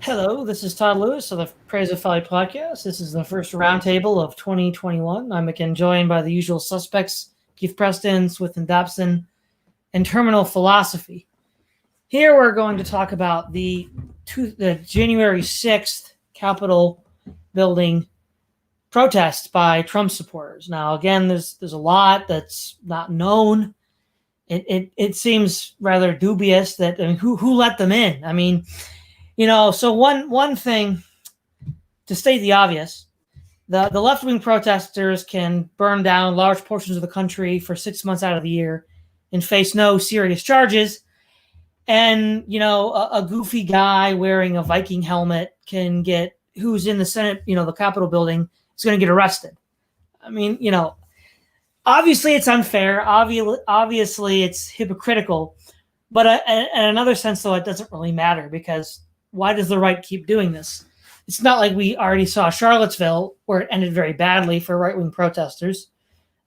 Hello, this is Todd Lewis of the Praise of Folly podcast. This is the first roundtable of 2021. I'm again joined by the usual suspects, Keith Preston, Swithun Dobson, and Terminal Philosophy. Here we're going to talk about the January 6th Capitol building protests by Trump supporters. Now, again, there's a lot that's not known. It seems rather dubious that who let them in? I mean, so one thing, to state the obvious, the left-wing protesters can burn down large portions of the country for 6 months out of the year and face no serious charges. And, a goofy guy wearing a Viking helmet who's in the Senate, the Capitol building, is going to get arrested. I mean, obviously it's unfair. Obviously it's hypocritical. But in another sense, though, it doesn't really matter, because why does the right keep doing this? It's not like we already saw Charlottesville, where it ended very badly for right-wing protesters.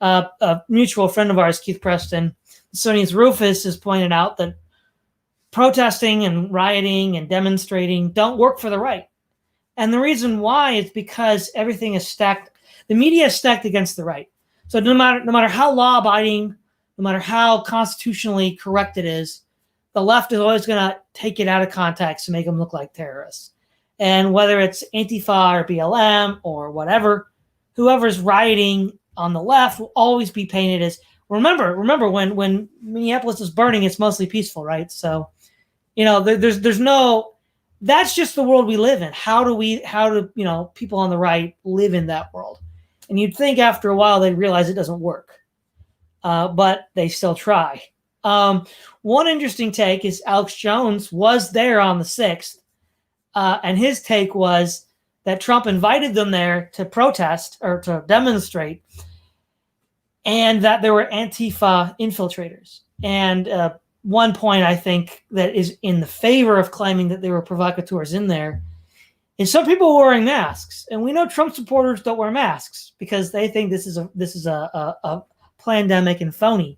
A mutual friend of ours, Keith Preston, Sonia's Rufus, has pointed out that protesting and rioting and demonstrating don't work for the right. And the reason why is because everything is stacked. The media is stacked against the right. So no matter how law-abiding, no matter how constitutionally correct it is, the left is always going to take it out of context to make them look like terrorists. And whether it's Antifa or BLM or whatever, whoever's rioting on the left will always be painted as, remember when Minneapolis is burning, it's mostly peaceful, right? So, there's no, that's just the world we live in. How do people on the right live in that world? And you'd think after a while they'd realize it doesn't work, but they still try. One interesting take is Alex Jones was there on the 6th, and his take was that Trump invited them there to protest or to demonstrate, and that there were Antifa infiltrators. And one point I think that is in the favor of claiming that there were provocateurs in there is some people were wearing masks, and we know Trump supporters don't wear masks because they think this is a pandemic and phony.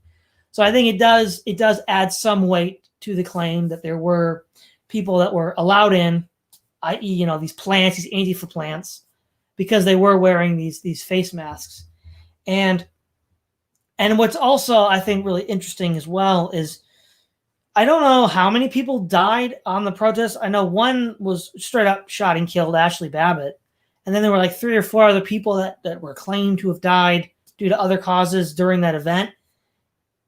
So I think it does add some weight to the claim that there were people that were allowed in, i.e., these plants, these Antifa plants, because they were wearing these face masks. And what's also, I think, really interesting as well is, I don't know how many people died on the protest. I know one was straight up shot and killed, Ashley Babbitt. And then there were like 3 or 4 other people that were claimed to have died due to other causes during that event.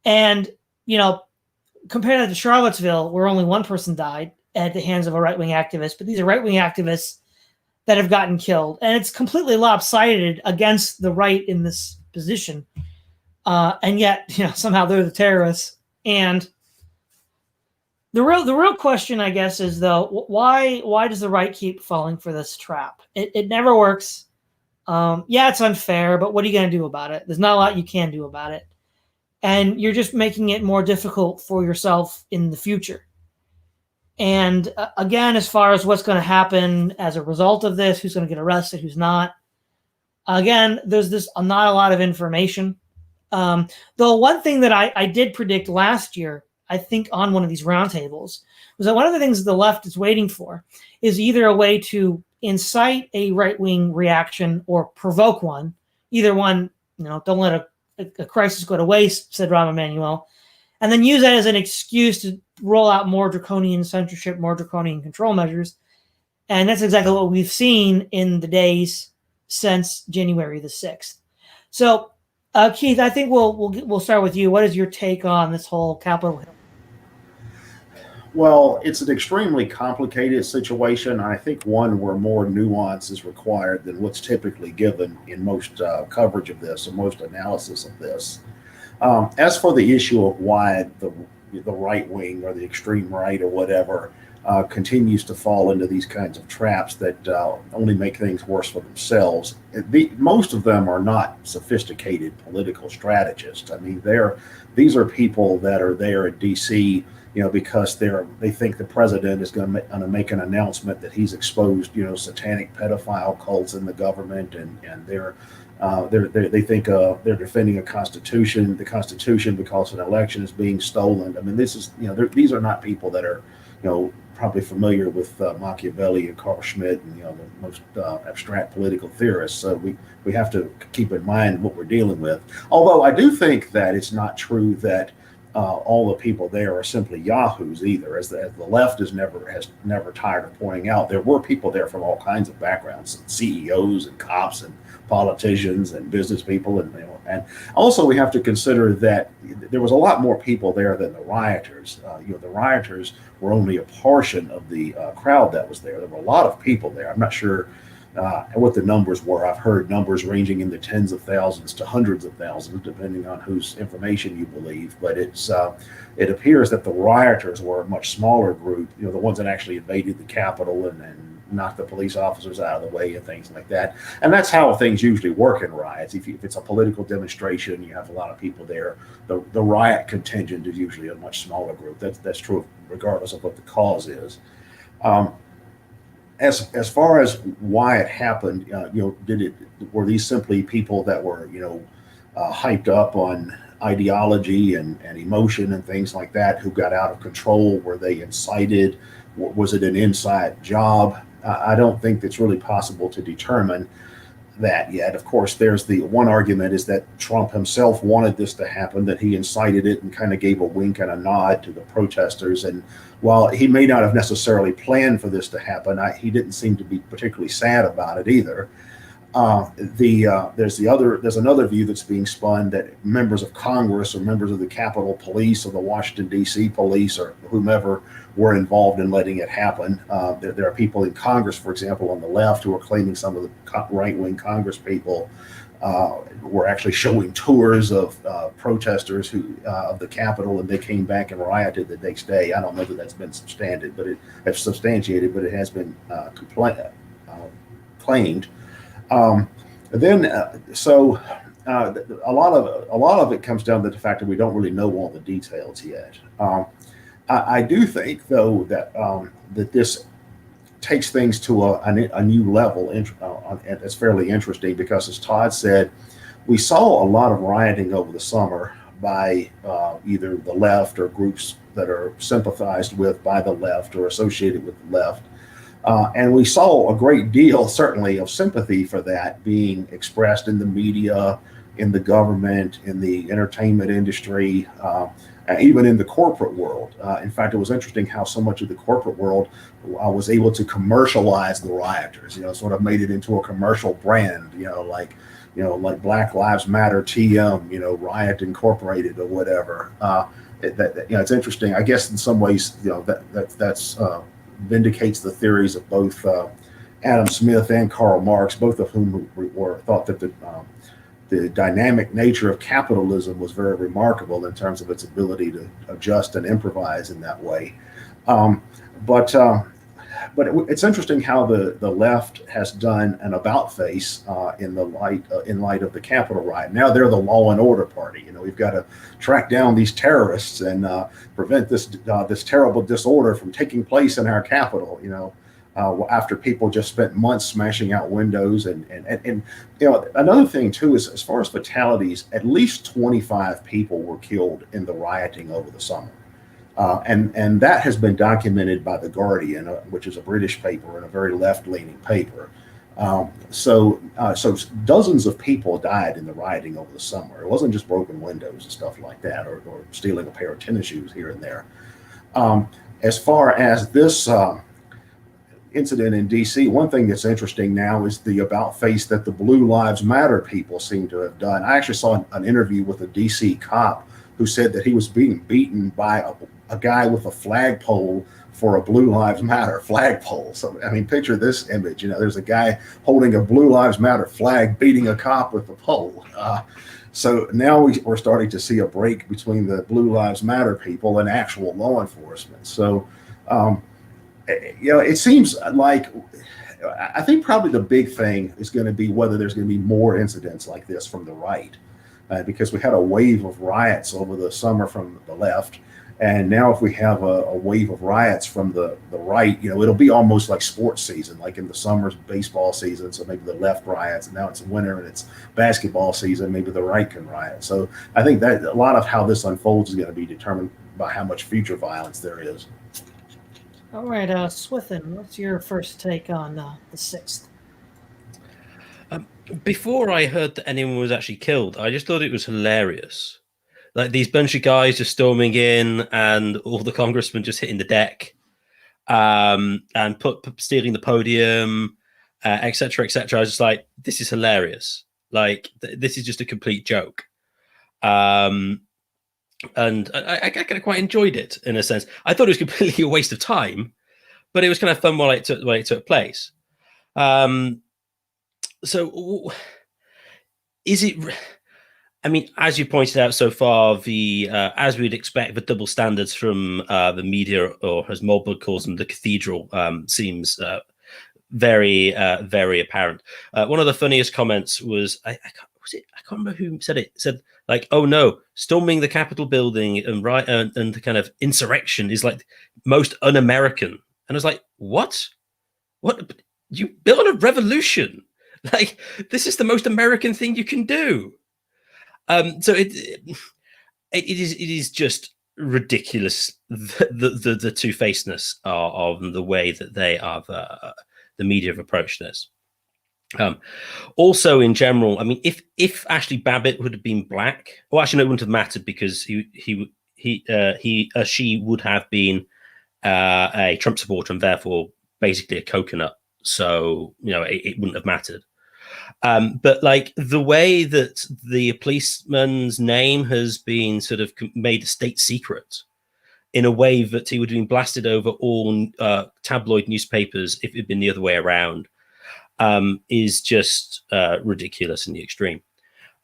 And, compared that to Charlottesville, where only one person died at the hands of a right-wing activist, but these are right-wing activists that have gotten killed. And it's completely lopsided against the right in this position. And yet, somehow they're the terrorists. And the real question, I guess, is, though, why does the right keep falling for this trap? It never works. Yeah, it's unfair, but what are you going to do about it? There's not a lot you can do about it. And you're just making it more difficult for yourself in the future. And again, as far as what's going to happen as a result of this, who's going to get arrested, who's not, again, there's not a lot of information. Though one thing that I did predict last year, I think on one of these roundtables, was that one of the things the left is waiting for is either a way to incite a right-wing reaction or provoke one. Either one, don't let a crisis go to waste, said Rahm Emanuel, and then use that as an excuse to roll out more draconian censorship, more draconian control measures. And that's exactly what we've seen in the days since January the 6th. So, Keith, I think we'll start with you. What is your take on this whole Capitol Hill? Well, it's an extremely complicated situation. I think one where more nuance is required than what's typically given in most coverage of this and most analysis of this. As for the issue of why the right wing or the extreme right or whatever continues to fall into these kinds of traps that only make things worse for themselves, most of them are not sophisticated political strategists. I mean, these are people that are there in D.C., because they think the president is going to make an announcement that he's exposed, satanic pedophile cults in the government, and they think they're defending a constitution, the Constitution, because an election is being stolen. I mean, this is, these are not people that are, probably familiar with Machiavelli and Carl Schmitt and the most abstract political theorists. So we have to keep in mind what we're dealing with. Although I do think that it's not true that all the people there are simply yahoos either, as the left has never tired of pointing out. There were people there from all kinds of backgrounds, CEOs and cops and politicians and business people, and also we have to consider that there was a lot more people there than the rioters. The rioters were only a portion of the crowd that was there. There were a lot of people there. I'm not sure what the numbers were. I've heard numbers ranging in the tens of thousands to hundreds of thousands, depending on whose information you believe. But it appears that the rioters were a much smaller group. The ones that actually invaded the Capitol and knocked the police officers out of the way and things like that. And that's how things usually work in riots. If it's a political demonstration, you have a lot of people there. The riot contingent is usually a much smaller group. That's true regardless of what the cause is. As far as why it happened, were these simply people that were hyped up on ideology and emotion and things like that who got out of control? Were they incited? Was it an inside job? I don't think it's really possible to determine that yet. Of course, there's the one argument is that Trump himself wanted this to happen, that he incited it and kind of gave a wink and a nod to the protesters. And while he may not have necessarily planned for this to happen, he didn't seem to be particularly sad about it either. There's another view that's being spun that members of Congress or members of the Capitol Police or the Washington D.C. Police or whomever were involved in letting it happen. There are people in Congress, for example, on the left who are claiming some of the right-wing Congress people were actually showing tours of protesters of the Capitol, and they came back and rioted the next day. I don't know that that's been substantiated, but it has been claimed. So a lot of it comes down to the fact that we don't really know all the details yet. I do think, though, that this takes things to a new level. It's fairly interesting because, as Todd said, we saw a lot of rioting over the summer by either the left or groups that are sympathized with by the left or associated with the left. And we saw a great deal, certainly, of sympathy for that being expressed in the media, in the government, in the entertainment industry, even in the corporate world. In fact, it was interesting how so much of the corporate world was able to commercialize the rioters, sort of made it into a commercial brand, like Black Lives Matter TM, Riot Incorporated or whatever. It's interesting. I guess in some ways, that's vindicates the theories of both Adam Smith and Karl Marx, both of whom thought that the dynamic nature of capitalism was very remarkable in terms of its ability to adjust and improvise in that way. But it's interesting how the left has done an about face in light of the Capitol riot. Now they're the law and order party. We've got to track down these terrorists and prevent this terrible disorder from taking place in our Capitol. After people just spent months smashing out windows and another thing too is, as far as fatalities, at least 25 people were killed in the rioting over the summer. And that has been documented by The Guardian, which is a British paper and a very left-leaning paper. So dozens of people died in the rioting over the summer. It wasn't just broken windows and stuff like that, or stealing a pair of tennis shoes here and there. As far as this incident in D.C., one thing that's interesting now is the about face that the Blue Lives Matter people seem to have done. I actually saw an interview with a D.C. cop who said that he was being beaten by a guy with a flagpole for a Blue Lives Matter flagpole. So, I mean, picture this image. There's a guy holding a Blue Lives Matter flag beating a cop with a pole. So now we're starting to see a break between the Blue Lives Matter people and actual law enforcement. So, it seems like, I think probably the big thing is going to be whether there's going to be more incidents like this from the right, because we had a wave of riots over the summer from the left. And now if we have a wave of riots from the right, it'll be almost like sports season, like in the summer's baseball season. So maybe the left riots, and now it's winter and it's basketball season, maybe the right can riot. So I think that a lot of how this unfolds is going to be determined by how much future violence there is. All right, Swithin, what's your first take on the 6th? Before I heard that anyone was actually killed, I just thought it was hilarious. Like these bunch of guys just storming in, and all the congressmen just hitting the deck, and stealing the podium, etc., etc. I was just like, this is hilarious. Like this is just a complete joke. And I kind of quite enjoyed it in a sense. I thought it was completely a waste of time, but it was kind of fun while it took place. So is it? I mean, as you pointed out so far, the as we'd expect, the double standards from the media, or as Mulberg calls them, the cathedral, seems very apparent. One of the funniest comments was, I can't remember who said it. It said like, "Oh no, storming the Capitol building and the kind of insurrection is like most un-American." And I was like, "What? What? You built a revolution? Like this is the most American thing you can do." So it is just ridiculous, the two-facedness of the way that they are the media have approached this. Also, in general, I mean, if Ashley Babbitt would have been black, well, actually, no, it wouldn't have mattered because she would have been a Trump supporter and therefore basically a coconut. So it wouldn't have mattered. But like the way that the policeman's name has been sort of made a state secret in a way that he would have been blasted over all tabloid newspapers if it had been the other way around, is just ridiculous in the extreme.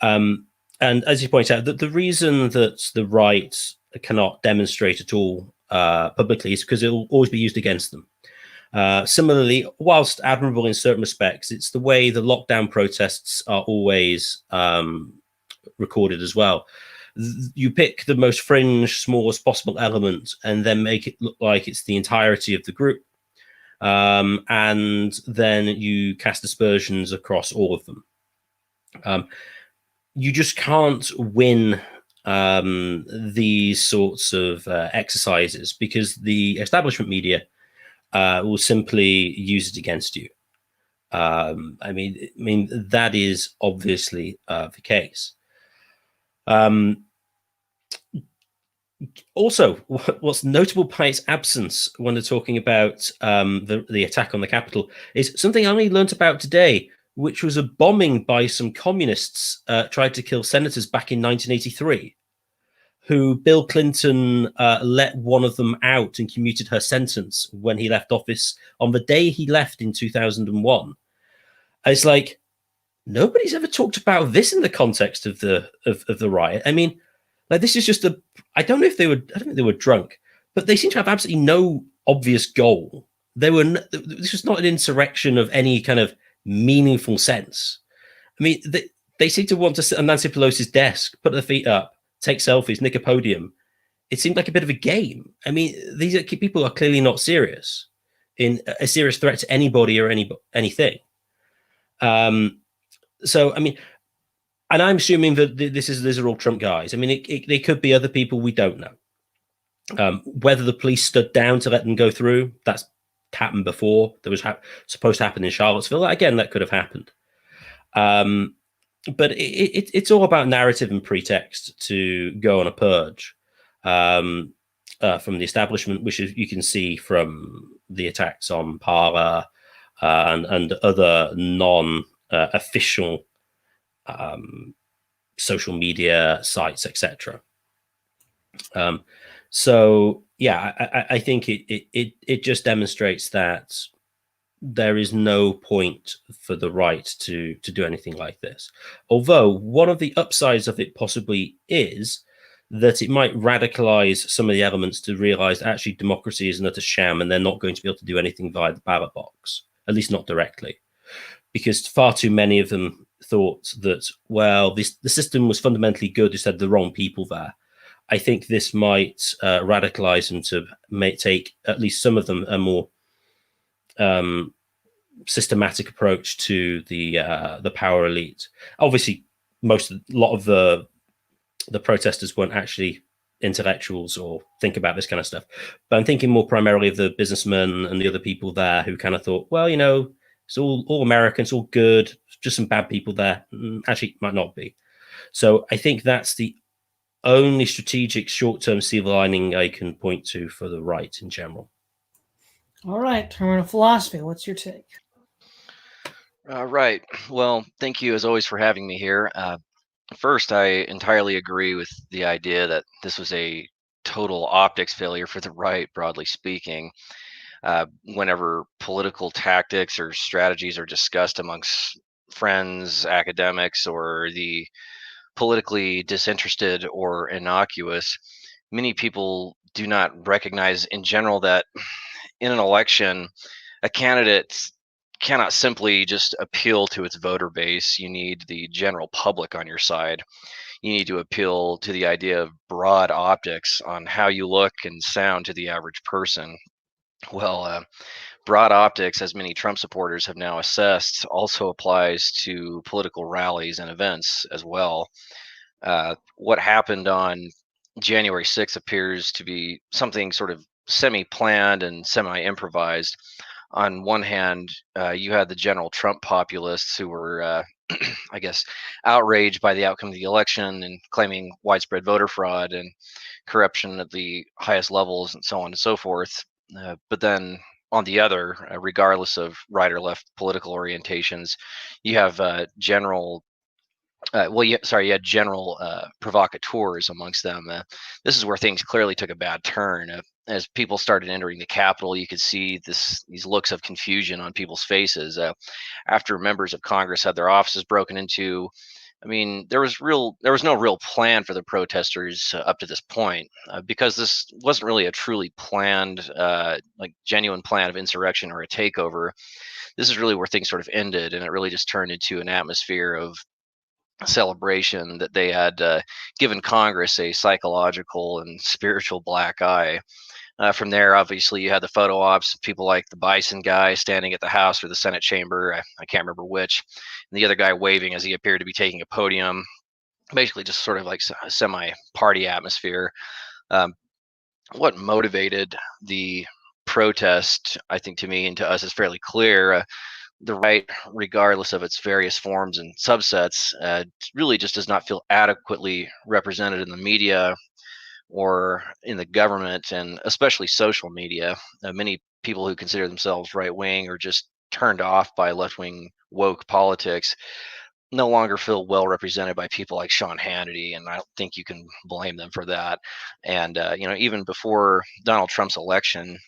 And as you point out, the reason that the right cannot demonstrate at all publicly is because it will always be used against them. Similarly, whilst admirable in certain respects, it's the way the lockdown protests are always recorded as well. You pick the most fringe, smallest possible element and then make it look like it's the entirety of the group. And then you cast aspersions across all of them. You just can't win these sorts of exercises because the establishment media will simply use it against you. I mean that is obviously the case. Also, what's notable by its absence when they're talking about the attack on the Capitol is something I only learnt about today, which was a bombing by some communists tried to kill senators back in 1983. Who Bill Clinton let one of them out and commuted her sentence when he left office on the day he left in 2001. It's like nobody's ever talked about this in the context of the riot. I mean, like this is just I don't think they were drunk, but they seem to have absolutely no obvious goal. This was not an insurrection of any kind of meaningful sense. I mean, they seem to want to sit on Nancy Pelosi's desk, put their feet up, take selfies, nick a podium. It seemed like a bit of a game. I mean, these people are clearly not serious, in a serious threat to anybody or anything. So, I mean, and I'm assuming that these are all Trump guys. I mean, they could be other people we don't know. Whether the police stood down to let them go through, that's happened before. That was supposed to happen in Charlottesville. Again, that could have happened. But it's all about narrative and pretext to go on a purge from the establishment, which you can see from the attacks on Parler and other non-official social media sites, etc. So yeah, I think it just demonstrates that there is no point for the right to do anything like this. Although one of the upsides of it possibly is that it might radicalize some of the elements to realize that actually democracy is not a sham and they're not going to be able to do anything via the ballot box, at least not directly. Because far too many of them thought that, well, the system was fundamentally good, just had the wrong people there. I think this might radicalize them to take, at least some of them, a more systematic approach to the power elite. Obviously, a lot of the protesters weren't actually intellectuals or think about this kind of stuff. But I'm thinking more primarily of the businessmen and the other people there who kind of thought, well, it's all American, it's all good, just some bad people there. Actually, it might not be. So I think that's the only strategic short-term silver lining I can point to for the right in general. All right, terminal philosophy. What's your take? Right. Well, thank you as always for having me here. First, I entirely agree with the idea that this was a total optics failure for the right, broadly speaking. Whenever political tactics or strategies are discussed amongst friends, academics, or the politically disinterested or innocuous, many people do not recognize in general that in an election, a candidate cannot simply just appeal to its voter base. You need the general public on your side. You need to appeal to the idea of broad optics on how you look and sound to the average person. Well, broad optics, as many Trump supporters have now assessed, also applies to political rallies and events as well. What happened on January 6th appears to be something sort of semi-planned and semi-improvised. On one hand, you had the general Trump populists who were, I guess, outraged by the outcome of the election and claiming widespread voter fraud and corruption at the highest levels and so on and so forth. But then on the other, regardless of right or left political orientations, you have general you had general provocateurs amongst them. This is where things clearly took a bad turn. As people started entering the Capitol, you could see these looks of confusion on people's faces. After members of Congress had their offices broken into, I mean, there was no real plan for the protesters up to this point, because this wasn't really a truly planned, genuine plan of insurrection or a takeover. This is really where things sort of ended, and it really just turned into an atmosphere of celebration that they had given Congress a psychological and spiritual black eye. From there, obviously, you had the photo ops, people like the Bison guy standing at the House or the Senate chamber, I can't remember which, and the other guy waving as he appeared to be taking a podium, basically just sort of like a semi-party atmosphere. What motivated the protest, I think, to me and to us is fairly clear. The right, regardless of its various forms and subsets, really just does not feel adequately represented in the media or in the government, and especially social media. Many people who consider themselves right-wing or just turned off by left-wing woke politics no longer feel well represented by people like Sean Hannity, and I don't think you can blame them for that. And even before Donald Trump's election,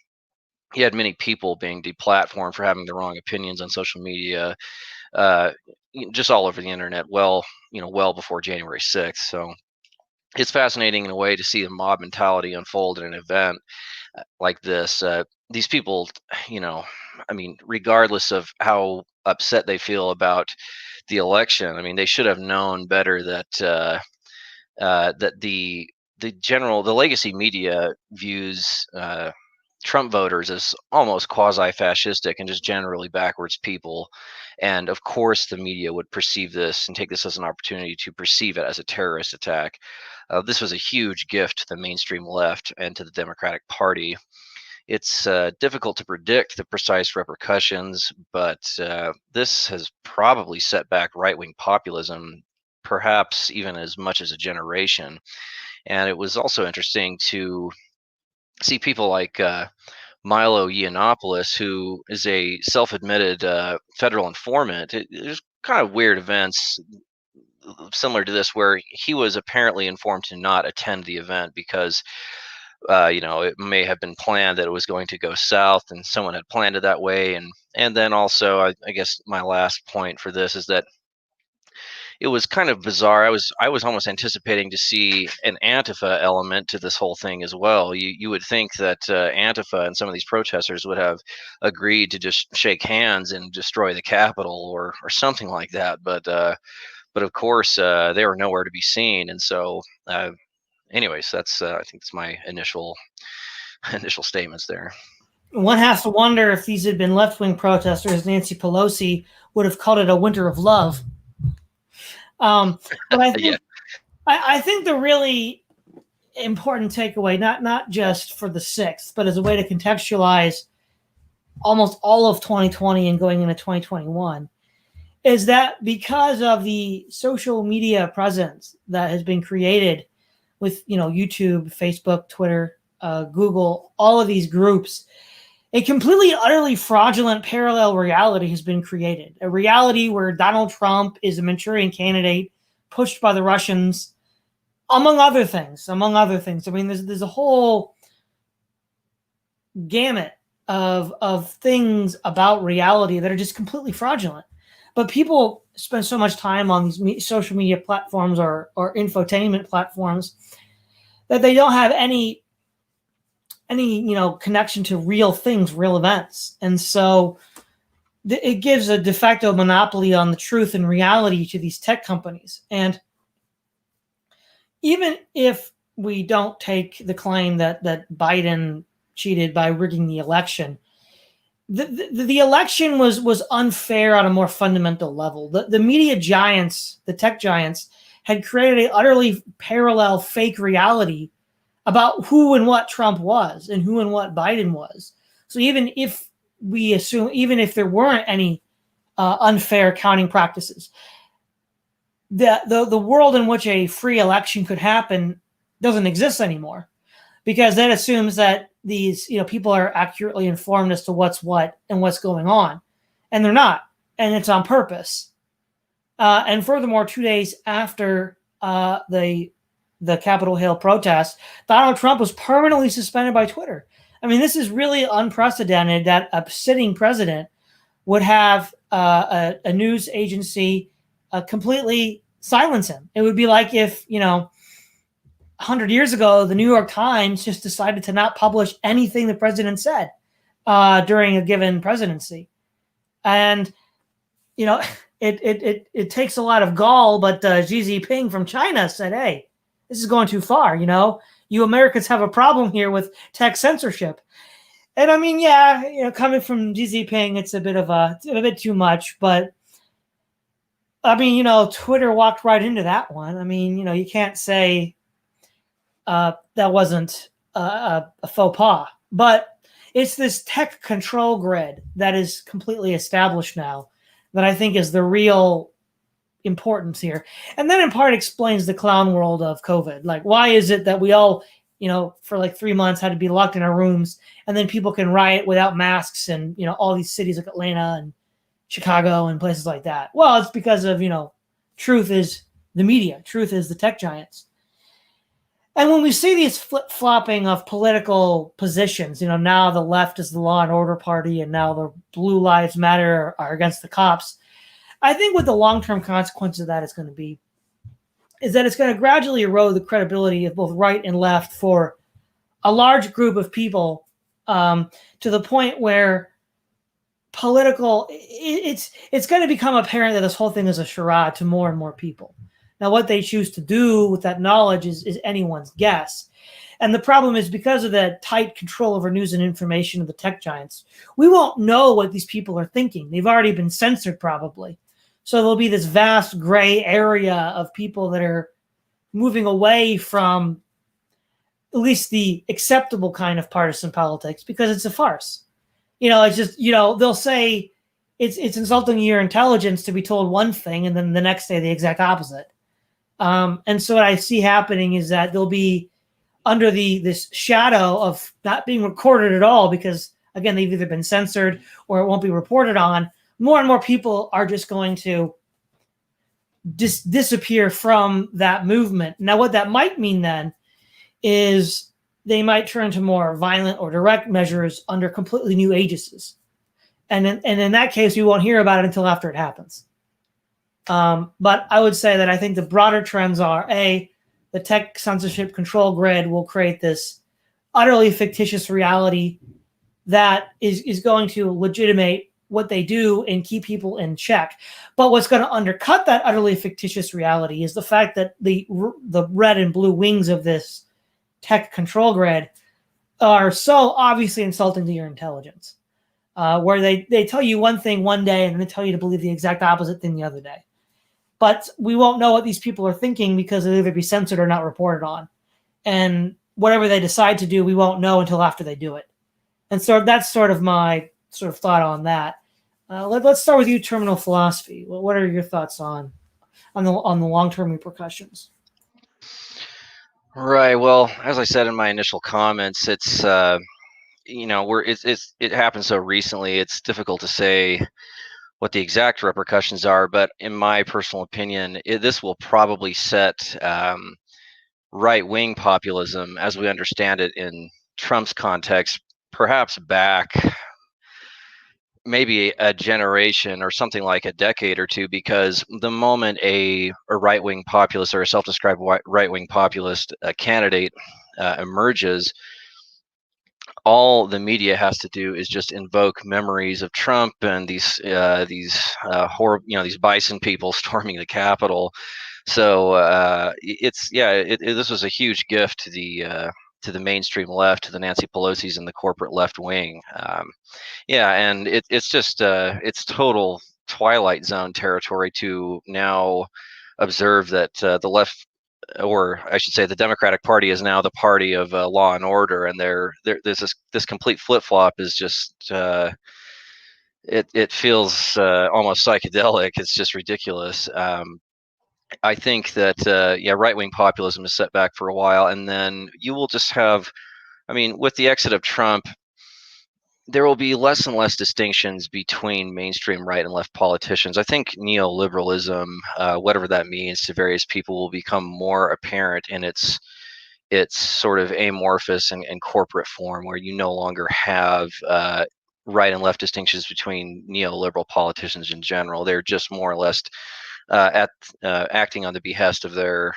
he had many people being deplatformed for having the wrong opinions on social media, just all over the internet. Well before January 6th. So it's fascinating in a way to see the mob mentality unfold in an event like this. These people, regardless of how upset they feel about the election, I mean, they should have known better that that the legacy media views Trump voters as almost quasi-fascistic and just generally backwards people. And of course, the media would perceive this and take this as an opportunity to perceive it as a terrorist attack. This was a huge gift to the mainstream left and to the Democratic Party. It's difficult to predict the precise repercussions, but this has probably set back right-wing populism, perhaps even as much as a generation. And it was also interesting to see people like Milo Yiannopoulos, who is a self-admitted federal informant. There's kind of weird events similar to this where he was apparently informed to not attend the event because it may have been planned that it was going to go south, and someone had planned it that way. And then also, I guess my last point for this is that it was kind of bizarre. I was almost anticipating to see an Antifa element to this whole thing as well. You would think that Antifa and some of these protesters would have agreed to just shake hands and destroy the Capitol or something like that. But of course, they were nowhere to be seen. And so, anyways, that's I think that's my initial statements there. One has to wonder if these had been left-wing protesters, Nancy Pelosi would have called it a winter of love. But I think, Yeah. I think the really important takeaway, not just for the 6th, but as a way to contextualize almost all of 2020 and going into 2021, is that because of the social media presence that has been created with, YouTube, Facebook, Twitter, Google, all of these groups, a completely, utterly fraudulent parallel reality has been created. A reality where Donald Trump is a Manchurian candidate pushed by the Russians, among other things. I mean, there's a whole gamut of things about reality that are just completely fraudulent. But people spend so much time on these social media platforms or infotainment platforms that they don't have any connection to real things, real events. And so it gives a de facto monopoly on the truth and reality to these tech companies. And even if we don't take the claim that Biden cheated by rigging the election, the election was unfair on a more fundamental level. The media giants, the tech giants, had created an utterly parallel fake reality about who and what Trump was and who and what Biden was. So even if there weren't any unfair counting practices, the world in which a free election could happen doesn't exist anymore, because that assumes that these people are accurately informed as to what's what and what's going on, and they're not, and it's on purpose. And furthermore, 2 days after the Capitol Hill protests, Donald Trump was permanently suspended by Twitter. I mean, this is really unprecedented that a sitting president would have a news agency completely silence him. It would be like if, 100 years ago, the New York Times just decided to not publish anything the president said during a given presidency. And, it takes a lot of gall, but Xi Jinping from China said, hey, this is going too far. You Americans have a problem here with tech censorship. And I mean, coming from Xi Jinping, it's a bit too much, but I mean, Twitter walked right into that one. I mean, you can't say that wasn't a faux pas, but it's this tech control grid that is completely established now that I think is the real importance here. And then in part explains the clown world of COVID. Like, why is it that we all, for like 3 months had to be locked in our rooms, and then people can riot without masks and, all these cities like Atlanta and Chicago and places like that? Well, it's because of, truth is the media. Truth is the tech giants. And when we see these flip-flopping of political positions, now the left is the law and order party, and now the blue lives matter are against the cops, I think what the long-term consequence of that is going to be is that it's going to gradually erode the credibility of both right and left for a large group of people, to the point where it's going to become apparent that this whole thing is a charade to more and more people. Now, what they choose to do with that knowledge is anyone's guess. And the problem is, because of the tight control over news and information of the tech giants, we won't know what these people are thinking. They've already been censored, probably. So there'll be this vast gray area of people that are moving away from at least the acceptable kind of partisan politics, because it's a farce. It's just, they'll say it's insulting your intelligence to be told one thing, and then the next day the exact opposite. And so what I see happening is that they'll be under this shadow of not being recorded at all, because, again, they've either been censored or it won't be reported on. More and more people are just going to disappear from that movement. Now, what that might mean then is they might turn to more violent or direct measures under completely new aegis. And in that case, we won't hear about it until after it happens. But I would say that I think the broader trends are, A, the tech censorship control grid will create this utterly fictitious reality that is going to legitimate what they do and keep people in check. But what's going to undercut that utterly fictitious reality is the fact that the red and blue wings of this tech control grid are so obviously insulting to your intelligence, where they tell you one thing one day and then they tell you to believe the exact opposite thing the other day. But we won't know what these people are thinking because they'll either be censored or not reported on. and whatever they decide to do, we won't know until after they do it. And so that's sort of my sort of thought on that. Let's start with you, terminal philosophy. What are your thoughts on the long-term repercussions? Right. Well, as I said in my initial comments, it's it happened so recently. It's difficult to say what the exact repercussions are, but in my personal opinion, this will probably set right-wing populism, as we understand it in Trump's context, perhaps back maybe a generation or something like a decade or two, because the moment a right-wing populist or a self-described right-wing populist candidate emerges, all the media has to do is just invoke memories of Trump and these horrible, these bison people storming the Capitol. So this was a huge gift to the mainstream left, to the Nancy Pelosi's and the corporate left wing. And it's just it's total Twilight Zone territory to now observe that the left, or I should say, the Democratic Party is now the party of law and order, and there's this complete flip flop is just it feels almost psychedelic. It's just ridiculous. I think that right wing populism is set back for a while, and then you will just have, I mean, with the exit of Trump, there will be less and less distinctions between mainstream right and left politicians. I think neoliberalism, whatever that means to various people, will become more apparent in its sort of amorphous and corporate form, where you no longer have right and left distinctions between neoliberal politicians in general. They're just more or less acting on the behest of their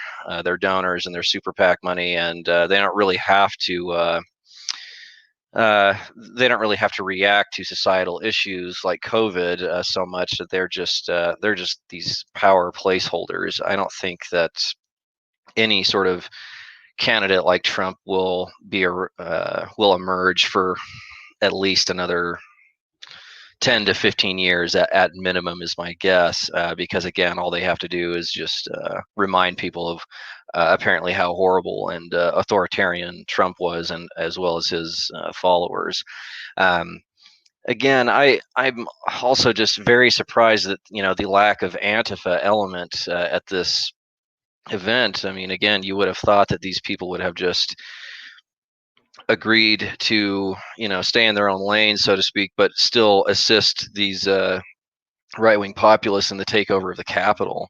donors and their super PAC money, and they don't really have to. They don't really have to react to societal issues like COVID so much that they're just these power placeholders. I don't think that any sort of candidate like Trump will emerge for at least another 10 to 15 years at minimum, is my guess, because again, all they have to do is just remind people of apparently how horrible and authoritarian Trump was, and as well as his followers. Again, I'm also just very surprised that the lack of Antifa element at this event. I mean, again, you would have thought that these people would have just agreed to stay in their own lane, so to speak, but still assist these right-wing populists in the takeover of the Capitol.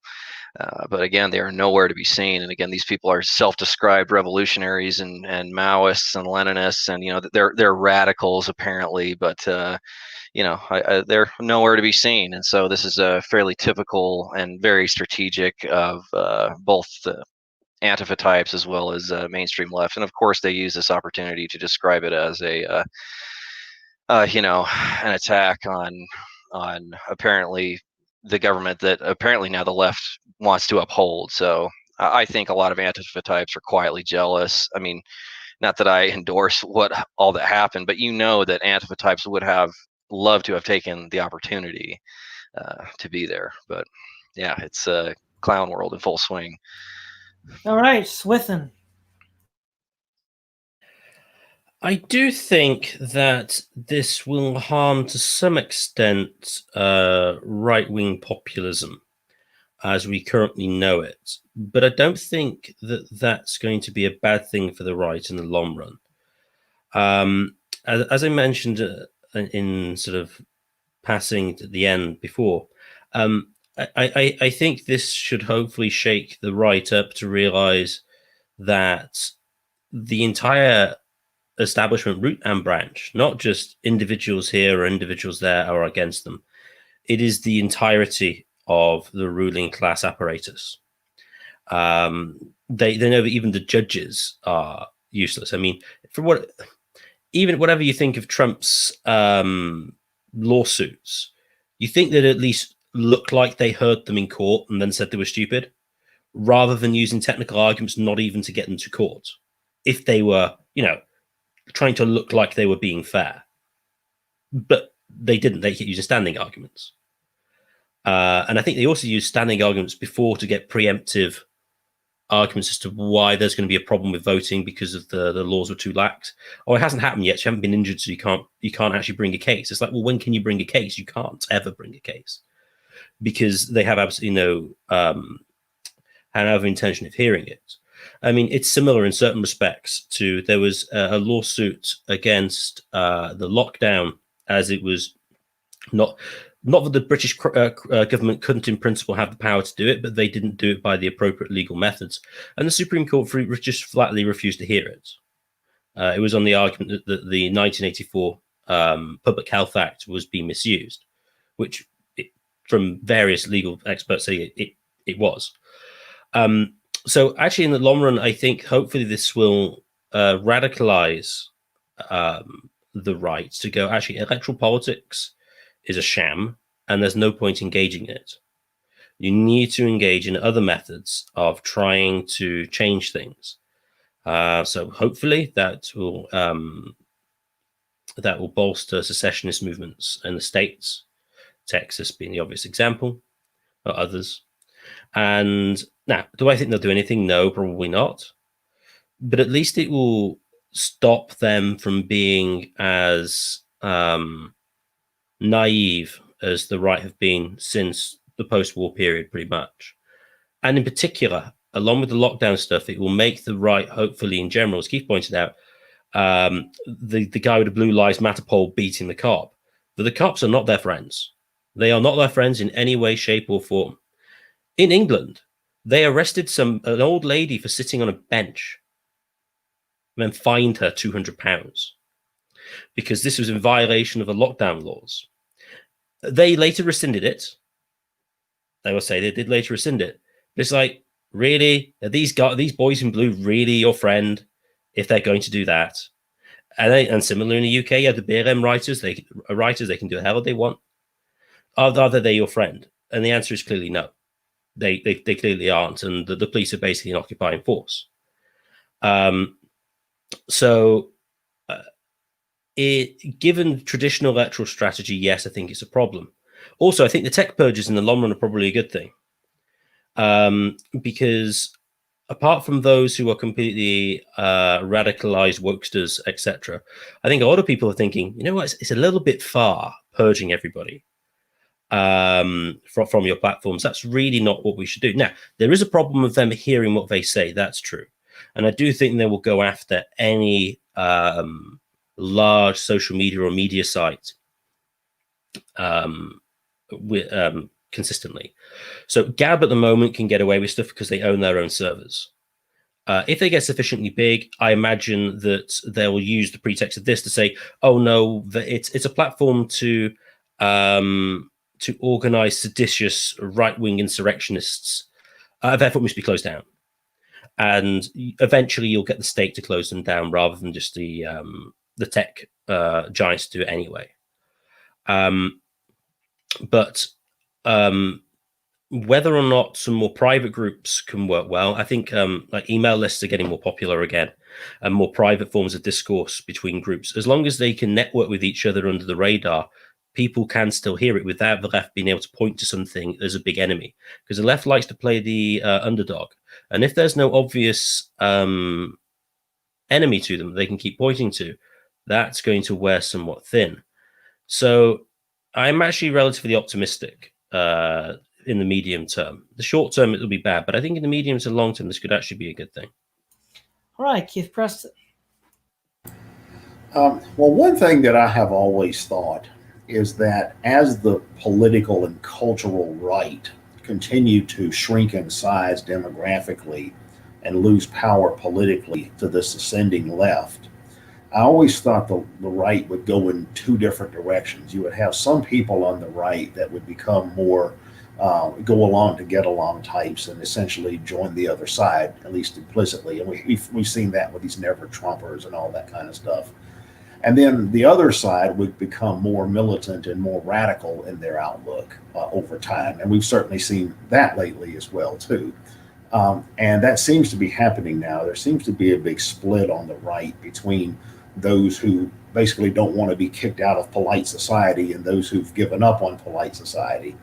But again, they are nowhere to be seen. And again, these people are self-described revolutionaries and Maoists and Leninists, and they're radicals apparently, but they're nowhere to be seen. And so this is a fairly typical and very strategic of both the Antifa types as well as mainstream left. And of course, they use this opportunity to describe it as an attack on apparently the government that apparently now the left wants to uphold. So I think a lot of Antifa types are quietly jealous. I mean, not that I endorse all that happened, but that Antifa types would have loved to have taken the opportunity to be there. But yeah, it's a clown world in full swing. All right, Swithun. I do think that this will harm to some extent right-wing populism as we currently know it. But I don't think that that's going to be a bad thing for the right in the long run. As I mentioned in sort of passing at the end before, I think this should hopefully shake the right up to realize that the entire establishment, root and branch, not just individuals here or individuals there, are against them. It is the entirety of the ruling class apparatus. They know that even the judges are useless. I mean, whatever you think of Trump's lawsuits, you think that at least look like they heard them in court and then said they were stupid, rather than using technical arguments not even to get them to court. If they were, trying to look like they were being fair. But they didn't. They used standing arguments. And I think they also used standing arguments before to get preemptive arguments as to why there's going to be a problem with voting because of the laws were too lax. Oh, it hasn't happened yet. You haven't been injured, so you can't actually bring a case. It's like, well, when can you bring a case? You can't ever bring a case because they have absolutely no intention of hearing it. I mean, it's similar in certain respects to there was a lawsuit against the lockdown, as it was not that the British government couldn't in principle have the power to do it, but they didn't do it by the appropriate legal methods. And the Supreme Court just flatly refused to hear it. It was on the argument that the 1984 Public Health Act was being misused, which from various legal experts say it was. So actually, in the long run, I think hopefully this will radicalize the right to go, actually, electoral politics is a sham, and there's no point engaging in it. You need to engage in other methods of trying to change things. So hopefully that will bolster secessionist movements in the states, Texas being the obvious example, or others. And now, do I think they'll do anything? No, probably not. But at least it will stop them from being as naive as the right have been since the post-war period, pretty much. And in particular, along with the lockdown stuff, it will make the right, hopefully in general, as Keith pointed out, the guy with the Blue Lives Matter poll beating the cop. But the cops are not their friends. They are not their friends in any way, shape, or form. In England, they arrested an old lady for sitting on a bench and then fined her £200 because this was in violation of the lockdown laws. They later rescinded it. They will say they did later rescind it. But it's like, really? Are these boys in blue really your friend if they're going to do that? And similarly in the UK, you have the BLM writers. They can do the hell they want. Are they your friend? And the answer is clearly no. They clearly aren't, and the police are basically an occupying force. Given traditional electoral strategy, yes, I think it's a problem. Also, I think the tech purges in the long run are probably a good thing, because apart from those who are completely radicalized wokesters, etc., I think a lot of people are thinking, you know what, it's a little bit far purging everybody from your platforms. That's really not what we should do. Now, there is a problem with them hearing what they say. That's true. And I do think they will go after any large social media or media site consistently. So Gab at the moment can get away with stuff because they own their own servers. If they get sufficiently big, I imagine that they will use the pretext of this to say, oh no, it's a platform to organize seditious right-wing insurrectionists, therefore it must be closed down. And eventually you'll get the state to close them down rather than just the tech giants to do it anyway. But whether or not some more private groups can work well, I think like email lists are getting more popular again, and more private forms of discourse between groups. As long as they can network with each other under the radar, people can still hear it without the left being able to point to something as a big enemy, because the left likes to play the underdog. And if there's no obvious enemy to them they can keep pointing to, that's going to wear somewhat thin. So I'm actually relatively optimistic in the medium term. The short term, it'll be bad, but I think in the medium to long term, this could actually be a good thing. All right, Keith Preston. Well, one thing that I have always thought is that as the political and cultural right continue to shrink in size demographically and lose power politically to this ascending left, I always thought the right would go in two different directions. You would have some people on the right that would become more go along to get along types and essentially join the other side, at least implicitly. And we've seen that with these never Trumpers and all that kind of stuff. And then the other side would become more militant and more radical in their outlook over time. And we've certainly seen that lately as well, too. And that seems to be happening now. There seems to be a big split on the right between those who basically don't want to be kicked out of polite society and those who've given up on polite society.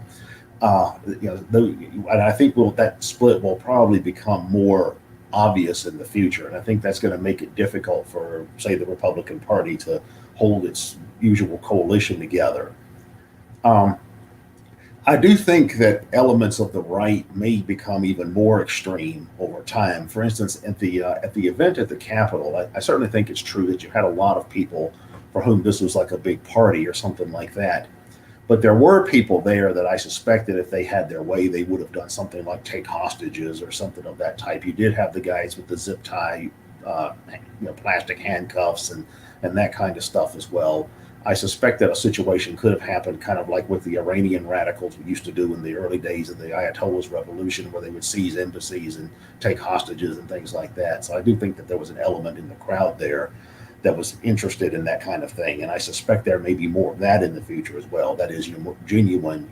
And I think that split will probably become more obvious in the future, and I think that's going to make it difficult for, say, the Republican Party to hold its usual coalition together. I do think that elements of the right may become even more extreme over time. For instance, at the event at the Capitol, I certainly think it's true that you had a lot of people for whom this was like a big party or something like that. But there were people there that I suspected if they had their way, they would have done something like take hostages or something of that type. You did have the guys with the zip tie, plastic handcuffs and that kind of stuff as well. I suspect that a situation could have happened kind of like what the Iranian radicals used to do in the early days of the Ayatollah's revolution, where they would seize embassies and take hostages and things like that. So I do think that there was an element in the crowd there that was interested in that kind of thing. And I suspect there may be more of that in the future as well. That is, genuine,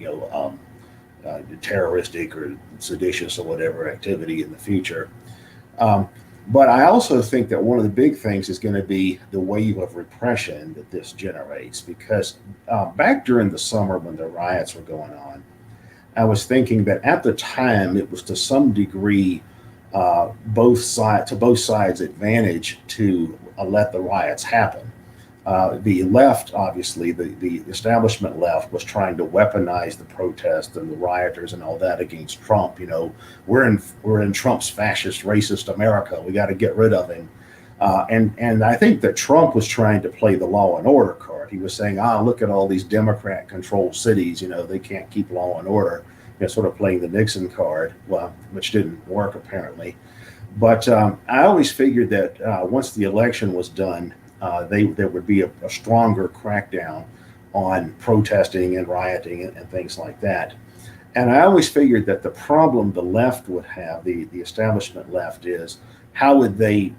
terroristic or seditious or whatever activity in the future. But I also think that one of the big things is going to be the wave of repression that this generates, because back during the summer when the riots were going on, I was thinking that at the time it was to some degree both sides' advantage to let the riots happen. The left, obviously, the establishment left was trying to weaponize the protest and the rioters and all that against Trump. We're in Trump's fascist, racist America. We got to get rid of him. And I think that Trump was trying to play the law and order card. He was saying, look at all these Democrat-controlled cities. They can't keep law and order. Sort of playing the Nixon card, which didn't work apparently. But I always figured that once the election was done, there would be a stronger crackdown on protesting and rioting and things like that. And I always figured that the problem the left would have, the establishment left, is how would they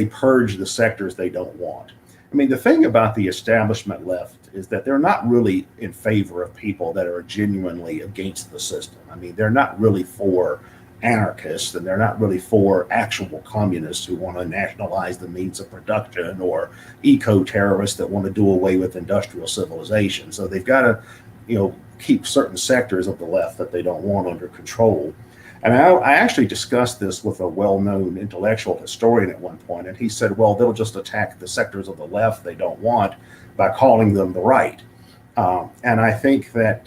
purge the sectors they don't want? I mean, the thing about the establishment left is that they're not really in favor of people that are genuinely against the system. I mean, they're not really for anarchists, and they're not really for actual communists who want to nationalize the means of production, or eco-terrorists that want to do away with industrial civilization. So they've got to, keep certain sectors of the left that they don't want under control. And I actually discussed this with a well-known intellectual historian at one point, and he said, well, they'll just attack the sectors of the left they don't want by calling them the right. And I think that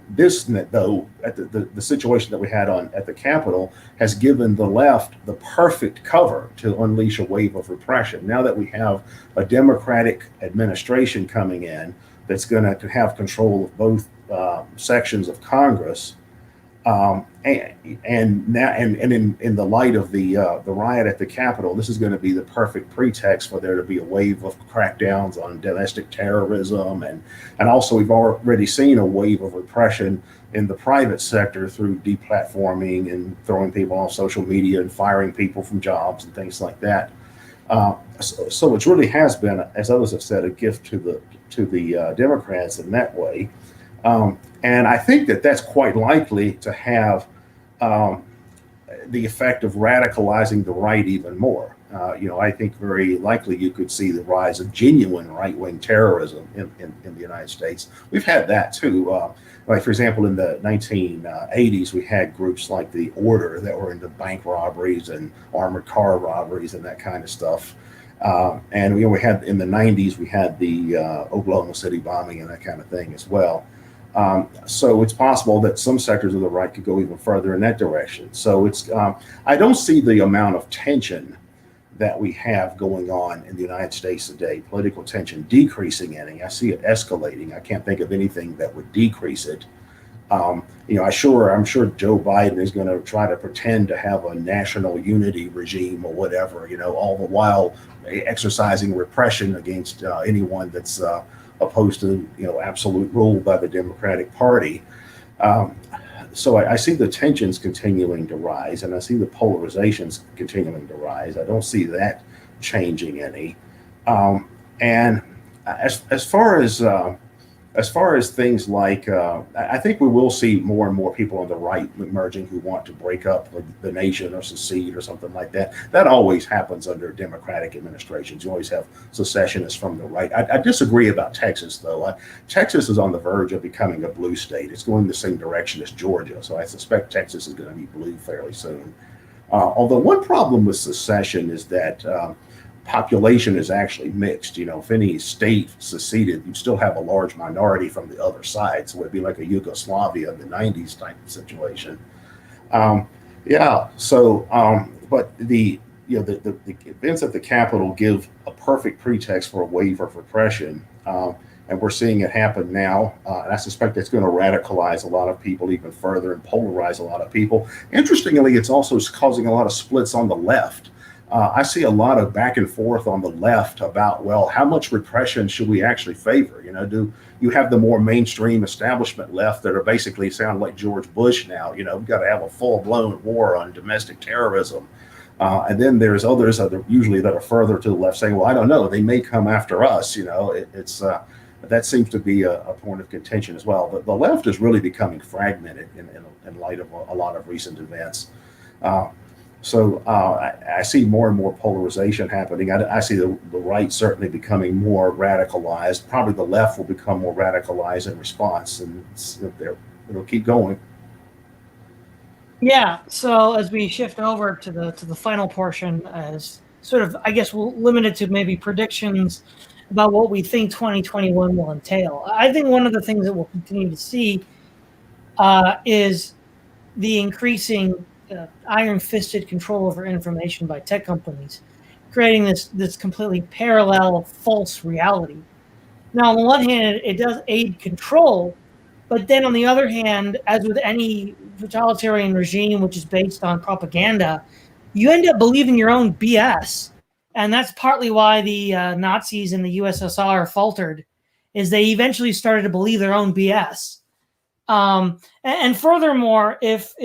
this, though, at the situation that we had at the Capitol, has given the left the perfect cover to unleash a wave of repression. Now that we have a Democratic administration coming in that's going to have control of both sections of Congress, and now, in the light of the riot at the Capitol, this is going to be the perfect pretext for there to be a wave of crackdowns on domestic terrorism, and also we've already seen a wave of repression in the private sector through deplatforming and throwing people off social media and firing people from jobs and things like that. So it really has been, as others have said, a gift to the Democrats in that way. And I think that that's quite likely to have the effect of radicalizing the right even more. I think very likely you could see the rise of genuine right-wing terrorism in the United States. We've had that too. Like, for example, in the 1980s, we had groups like the Order that were into bank robberies and armored car robberies and that kind of stuff. And we had in the 90s, we had the Oklahoma City bombing and that kind of thing as well. So it's possible that some sectors of the right could go even further in that direction. So I don't see the amount of tension that we have going on in the United States today, political tension, decreasing any. I see it escalating. I can't think of anything that would decrease it. I'm sure Joe Biden is going to try to pretend to have a national unity regime or whatever, all the while exercising repression against anyone that's opposed to absolute rule by the Democratic Party. So I see the tensions continuing to rise, and I see the polarizations continuing to rise. I don't see that changing any. And as far as as far as things like, I think we will see more and more people on the right emerging who want to break up the nation or secede or something like that. That always happens under Democratic administrations. You always have secessionists from the right. I disagree about Texas, though. Texas is on the verge of becoming a blue state. It's going the same direction as Georgia, so I suspect Texas is going to be blue fairly soon. Although one problem with secession is that population is actually mixed. If any state seceded, you'd still have a large minority from the other side. So it'd be like a Yugoslavia in the 90s type of situation. Yeah. So, but the events at the Capitol give a perfect pretext for a wave of repression. And we're seeing it happen now. And I suspect it's going to radicalize a lot of people even further and polarize a lot of people. Interestingly, it's also causing a lot of splits on the left. I see a lot of back and forth on the left about, well, how much repression should we actually favor? Do you have the more mainstream establishment left that are basically sound like George Bush now? We've got to have a full-blown war on domestic terrorism. And then there's others that are further to the left saying, well, I don't know, they may come after us. That seems to be a point of contention as well. But the left is really becoming fragmented in light of a lot of recent events. So I see more and more polarization happening. I see the right certainly becoming more radicalized. Probably the left will become more radicalized in response, and it'll keep going. Yeah. So as we shift over to the final portion, as sort of, I guess we'll limit it to maybe predictions about what we think 2021 will entail. I think one of the things that we'll continue to see is the increasing iron-fisted control over information by tech companies, creating this completely parallel false reality. Now, on the one hand, it does aid control, but then on the other hand, as with any totalitarian regime which is based on propaganda, you end up believing your own BS. And that's partly why the Nazis in the USSR faltered, is they eventually started to believe their own BS. And furthermore, if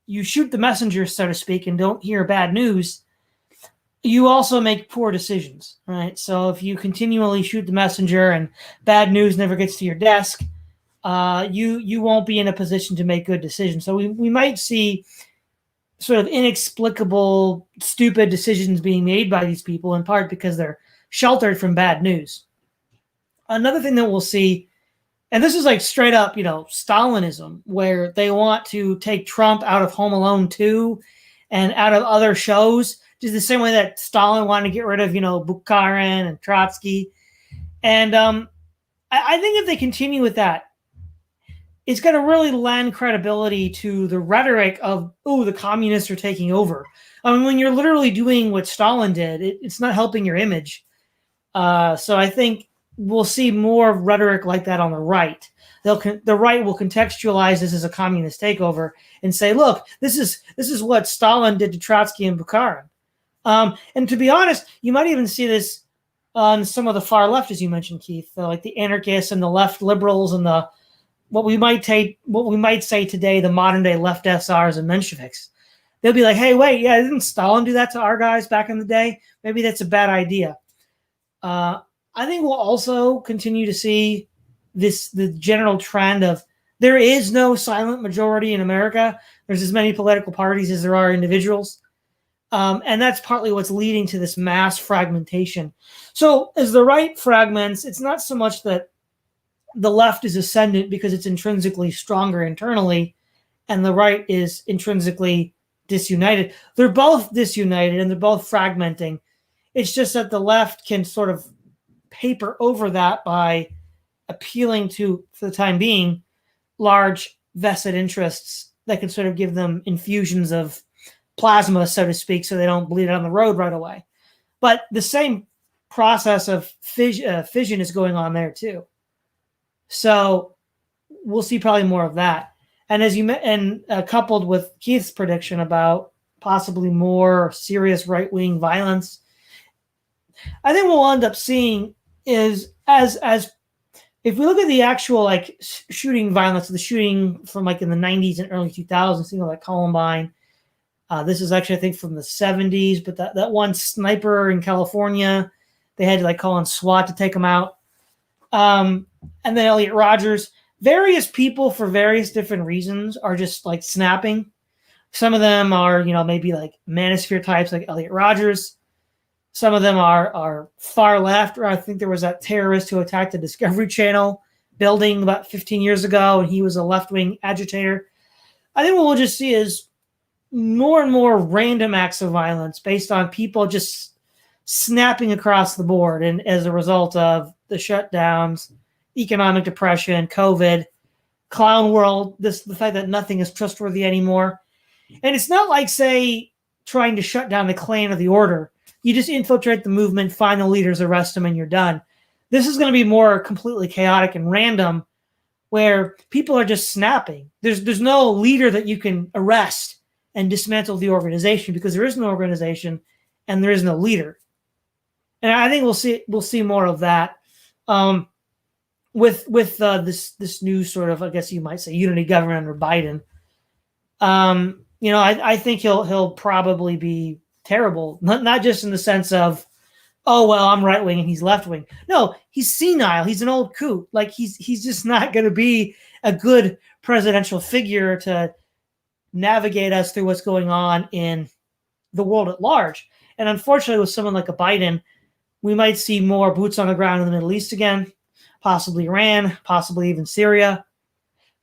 you shoot the messenger, so to speak, and don't hear bad news, you also make poor decisions, right? So if you continually shoot the messenger and bad news never gets to your desk, you won't be in a position to make good decisions. So we might see sort of inexplicable, stupid decisions being made by these people, in part because they're sheltered from bad news. Another thing that we'll see, and this is like straight up, Stalinism, where they want to take Trump out of Home Alone 2 and out of other shows, just the same way that Stalin wanted to get rid of, Bukharin and Trotsky. And I think if they continue with that, it's going to really lend credibility to the rhetoric of, the communists are taking over. I mean, when you're literally doing what Stalin did, it's not helping your image. So I think we'll see more rhetoric like that on the right. The right will contextualize this as a communist takeover and say, look, this is what Stalin did to Trotsky and Bukharin. And to be honest, you might even see this on some of the far left, as you mentioned, Keith, like the anarchists and the left liberals and what we might say today, the modern day left SRs and Mensheviks. They'll be like, hey, wait, yeah, didn't Stalin do that to our guys back in the day? Maybe that's a bad idea. I think we'll also continue to see the general trend of there is no silent majority in America. There's as many political parties as there are individuals. And that's partly what's leading to this mass fragmentation. So as the right fragments, it's not so much that the left is ascendant because it's intrinsically stronger internally, and the right is intrinsically disunited. They're both disunited and they're both fragmenting. It's just that the left can sort of paper over that by appealing to, for the time being, large vested interests that can sort of give them infusions of plasma, so to speak, so they don't bleed it on the road right away. But the same process of fission is going on there too. So we'll see probably more of that. And as coupled with Keith's prediction about possibly more serious right-wing violence, I think what we'll end up seeing is as if we look at the actual shooting violence, the shooting from in the 90s and early 2000s, like Columbine. This is actually, I think, from the 70s, but that one sniper in California, they had to call on SWAT to take him out. and then Elliot Rodgers. Various people for various different reasons are just like snapping. Some of them are, maybe like manosphere types like Elliot Rodgers. Some of them are far left, or I think there was that terrorist who attacked the Discovery Channel building about 15 years ago, and he was a left-wing agitator. I think what we'll just see is more and more random acts of violence based on people just snapping across the board, and as a result of the shutdowns, economic depression, COVID, clown world, the fact that nothing is trustworthy anymore. And it's not like, say, trying to shut down the Klan or the Order. You just infiltrate the movement, find the leaders, arrest them, and you're done. This is going to be more completely chaotic and random, where people are just snapping. There's no leader that you can arrest and dismantle the organization, because there is no organization and there is no leader. And I think we'll see more of that. With this new sort of, I guess you might say, unity government under Biden. I think he'll probably be terrible, not just in the sense of, oh well, I'm right wing and he's left wing. No, he's senile. He's an old coot. Like he's just not going to be a good presidential figure to navigate us through what's going on in the world at large. And unfortunately, with someone like a Biden, we might see more boots on the ground in the Middle East again. Possibly Iran, possibly even Syria.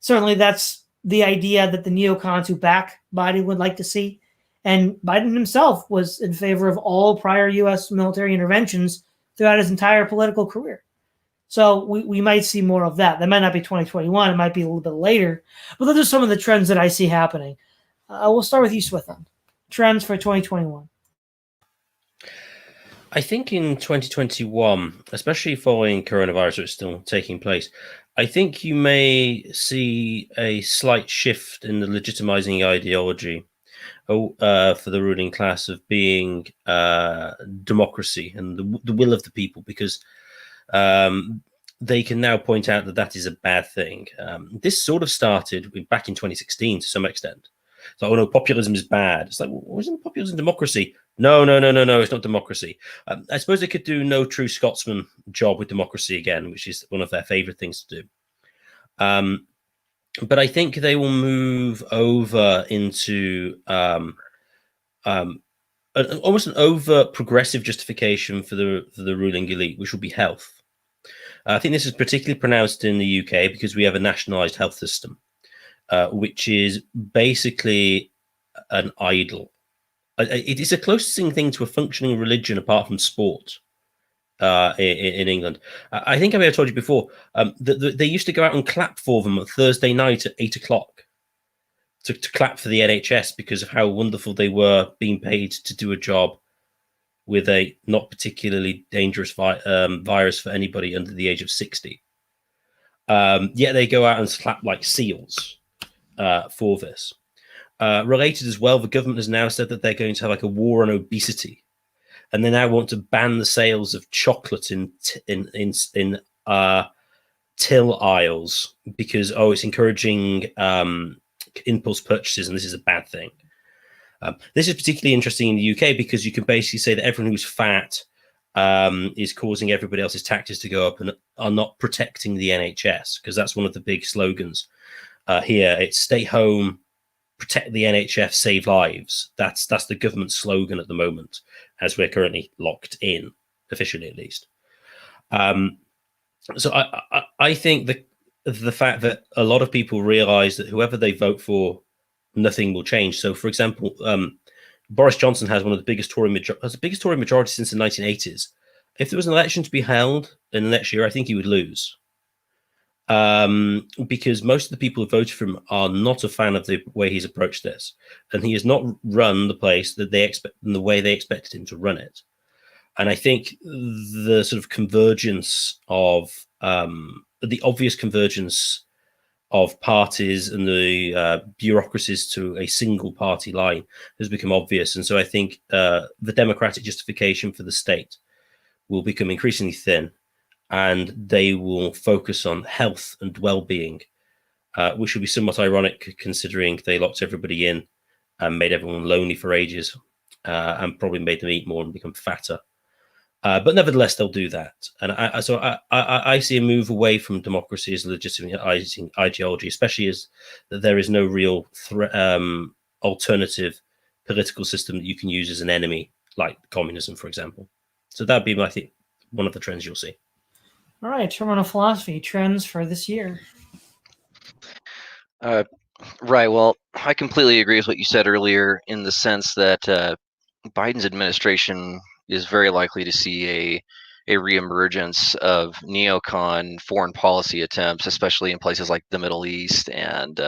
Certainly that's the idea that the neocons who back Biden would like to see. And Biden himself was in favor of all prior U.S. military interventions throughout his entire political career. So we might see more of that. That might not be 2021. It might be a little bit later. But those are some of the trends that I see happening. We'll start with you, Swithun. Trends for 2021. I think in 2021, especially following coronavirus, which is still taking place, I think you may see a slight shift in the legitimizing ideology for the ruling class of being democracy and the will of the people, because they can now point out that that is a bad thing. This sort of started back in 2016 to some extent. So, oh no, populism is bad. It's like, well, isn't populism democracy? No, it's not democracy. I suppose they could do no true Scotsman job with democracy again, which is one of their favorite things to do. But I think they will move over into almost an over progressive justification for the ruling elite, which will be health. I think this is particularly pronounced in the UK because we have a nationalised health system, which is basically an idol. It is the closest thing to a functioning religion apart from sport in England. I think I may have told you before that they used to go out and clap for them on Thursday night at 8 o'clock to clap for the NHS because of how wonderful they were being paid to do a job with a not particularly dangerous virus for anybody under the age of 60. Yet they go out and clap like seals for this. Related as well, the government has now said that they're going to have like a war on obesity, and they now want to ban the sales of chocolate in till aisles because it's encouraging impulse purchases, and this is a bad thing. This is particularly interesting in the UK because you can basically say that everyone who's fat is causing everybody else's taxes to go up and are not protecting the NHS, because that's one of the big slogans here. It's stay home, protect the NHS, save lives. That's the government slogan at the moment, as we're currently locked in, officially at least. So I think the fact that a lot of people realise that whoever they vote for, nothing will change. So, for example, Boris Johnson has one of the biggest Tory majority since the 1980s. If there was an election to be held in the next year, I think he would lose. Because most of the people who voted for him are not a fan of the way he's approached this, and he has not run the place that they expect in the way they expected him to run it. And I think the sort of convergence of the obvious convergence of parties and the bureaucracies to a single party line has become obvious, and so I think the democratic justification for the state will become increasingly thin. And they will focus on health and well-being, which would be somewhat ironic considering they locked everybody in and made everyone lonely for ages, and probably made them eat more and become fatter. But nevertheless, they'll do that. And I see a move away from democracy as a legitimizing ideology, especially as there is no real alternative political system that you can use as an enemy, like communism, for example. So that'd be, I think, one of the trends you'll see. All right, terminal philosophy trends for this year. Right. Well, I completely agree with what you said earlier in the sense that Biden's administration is very likely to see a reemergence of neocon foreign policy attempts, especially in places like the Middle East and